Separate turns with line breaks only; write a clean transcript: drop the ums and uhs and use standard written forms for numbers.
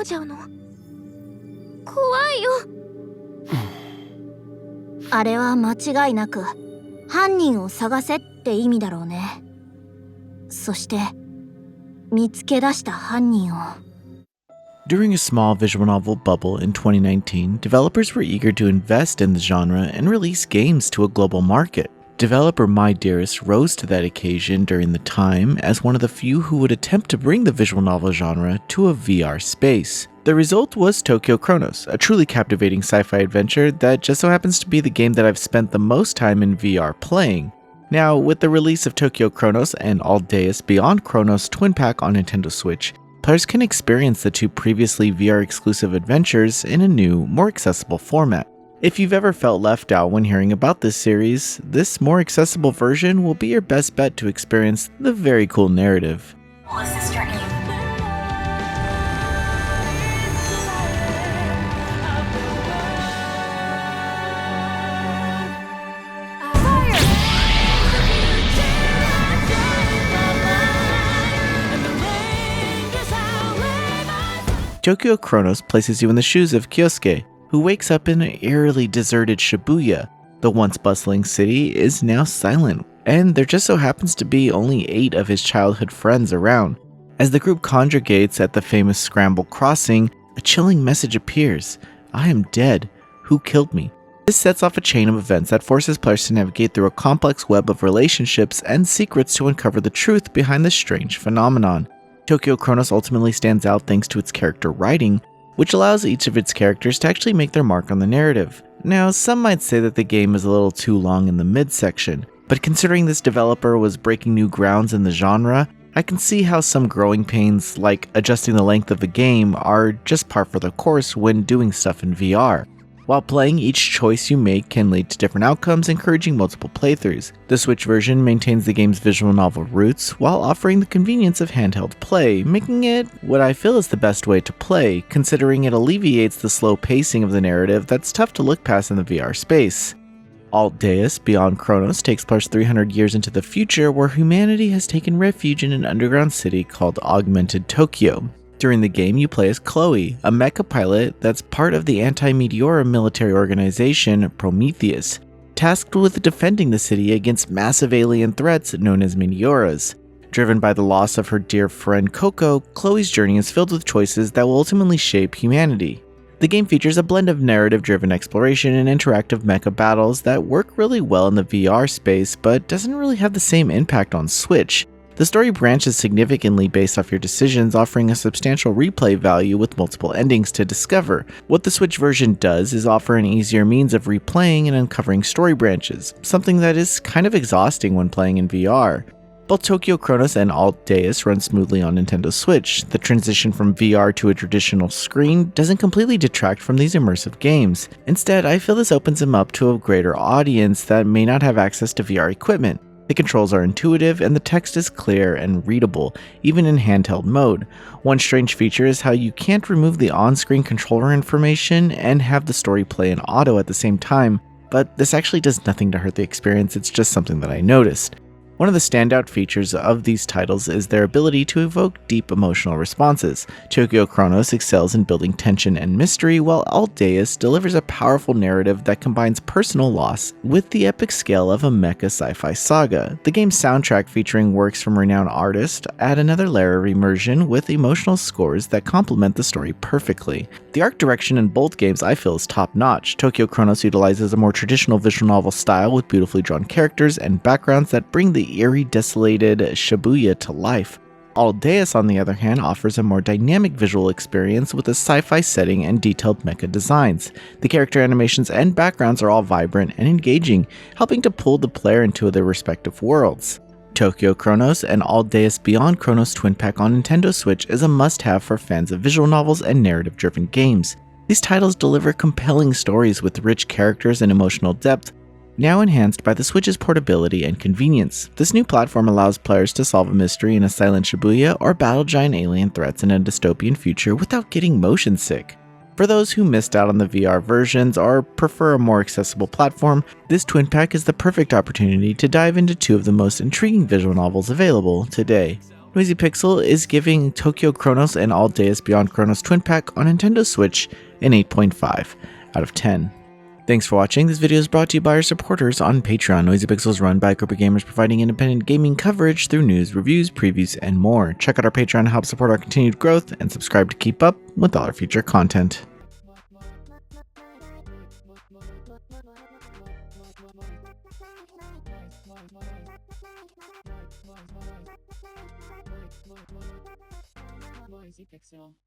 ちゃうの。怖いよ。あれは間違いなく犯人を探せって意味だろうね。そして見つけ出した犯人を。
During a small visual novel bubble in 2019, developers were eager to invest in the genre and release games to a global market. Developer My Dearest rose to that occasion during the time as one of the few who would attempt to bring the visual novel genre to a VR space. The result was Tokyo Chronos, a truly captivating sci-fi adventure that just so happens to be the game that I've spent the most time in VR playing. Now, with the release of Tokyo Chronos and Altdeus Beyond Chronos Twin Pack on Nintendo Switch, players can experience the two previously VR-exclusive adventures in a new, more accessible format. If you've ever felt left out when hearing about this series, this more accessible version will be your best bet to experience the very cool narrative. Tokyo Chronos places you in the shoes of Kyosuke, who wakes up in an eerily deserted Shibuya. The once bustling city is now silent, and there just so happens to be only 8 of his childhood friends around. As the group congregates at the famous Scramble Crossing, a chilling message appears. I am dead. Who killed me? This sets off a chain of events that forces players to navigate through a complex web of relationships and secrets to uncover the truth behind this strange phenomenon. Tokyo Chronos ultimately stands out thanks to its character writing, which allows each of its characters to actually make their mark on the narrative. Now, some might say that the game is a little too long in the midsection, but considering this developer was breaking new grounds in the genre, I can see how some growing pains, like adjusting the length of the game, are just par for the course when doing stuff in VR. While playing, each choice you make can lead to different outcomes, encouraging multiple playthroughs. The Switch version maintains the game's visual novel roots while offering the convenience of handheld play, making it what I feel is the best way to play, considering it alleviates the slow pacing of the narrative that's tough to look past in the VR space. Altdeus Beyond Chronos takes place 300 years into the future, where humanity has taken refuge in an underground city called Augmented Tokyo. During the game, you play as Chloe, a mecha pilot that's part of the anti-Meteora military organization Prometheus, tasked with defending the city against massive alien threats known as Meteoras. Driven by the loss of her dear friend Coco, Chloe's journey is filled with choices that will ultimately shape humanity. The game features a blend of narrative-driven exploration and interactive mecha battles that work really well in the VR space, but doesn't really have the same impact on Switch. The story branches significantly based off your decisions, offering a substantial replay value with multiple endings to discover. What the Switch version does is offer an easier means of replaying and uncovering story branches, something that is kind of exhausting when playing in VR. Both Tokyo Chronos and Altdeus run smoothly on Nintendo Switch. The transition from VR to a traditional screen doesn't completely detract from these immersive games. Instead, I feel this opens them up to a greater audience that may not have access to VR equipment. The controls are intuitive and the text is clear and readable, even in handheld mode. One strange feature is how you can't remove the on-screen controller information and have the story play in auto at the same time, but this actually does nothing to hurt the experience, it's just something that I noticed. One of the standout features of these titles is their ability to evoke deep emotional responses. Tokyo Chronos excels in building tension and mystery, while Altdeus delivers a powerful narrative that combines personal loss with the epic scale of a mecha sci-fi saga. The game's soundtrack, featuring works from renowned artists, add another layer of immersion with emotional scores that complement the story perfectly. The art direction in both games I feel is top-notch. Tokyo Chronos utilizes a more traditional visual novel style with beautifully drawn characters and backgrounds that bring the eerie, desolated Shibuya to life. Altdeus, on the other hand, offers a more dynamic visual experience with a sci-fi setting and detailed mecha designs. The character animations and backgrounds are all vibrant and engaging, helping to pull the player into their respective worlds. Tokyo Chronos and Altdeus Beyond Chronos Twin Pack on Nintendo Switch is a must-have for fans of visual novels and narrative-driven games. These titles deliver compelling stories with rich characters and emotional depth, now enhanced by the Switch's portability and convenience. This new platform allows players to solve a mystery in a silent Shibuya or battle giant alien threats in a dystopian future without getting motion sick. For those who missed out on the VR versions or prefer a more accessible platform, this Twin Pack is the perfect opportunity to dive into two of the most intriguing visual novels available today. Noisy Pixel is giving Tokyo Chronos and Altdeus Beyond Chronos Twin Pack on Nintendo Switch an 8.5 out of 10. Thanks for watching. This video is brought to you by our supporters on Patreon. Noisy Pixel is run by a group of gamers providing independent gaming coverage through news, reviews, previews, and more. Check out our Patreon to help support our continued growth and subscribe to keep up with all our future content.
Noisy Pixel.